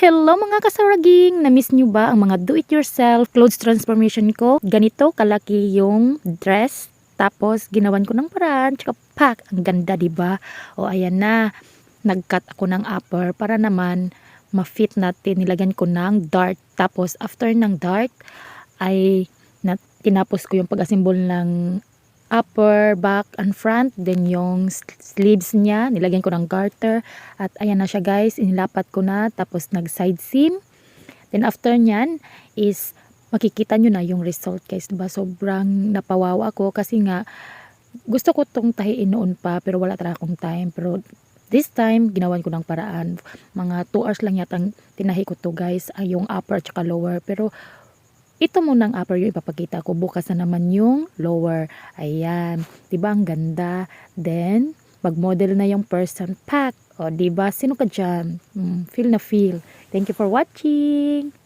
Hello mga kasaraging! Na-miss nyo ba ang mga do-it-yourself clothes transformation ko? Ganito kalaki yung dress. Tapos ginawan ko ng paraan. Tsaka pak! Ang ganda, diba? O ayan na. Nag-cut ako ng upper para naman ma-fit natin. Nilagyan ko ng dart. Tapos after ng dart ay tinapos ko yung pag-assemble ng upper, back, and front. Then yung sleeves niya, nilagyan ko ng garter. At ayan na siya guys, inilapat ko na. Tapos nag side seam. Then after nyan is makikita nyo na yung result guys. Diba? Sobrang napawawa ako kasi nga gusto ko tong tahiin noon pa pero wala talaga akong time. Pero this time, ginawan ko ng paraan. Mga 2 hours lang yatang tinahi ko to guys. Ay yung upper at lower. Pero ito muna ang upper yung ipapakita ko. Bukas na naman yung lower. Ayan. Diba ang ganda? Then, mag-model na yung person pack. O, diba? Sino ka dyan? Feel na feel. Thank you for watching.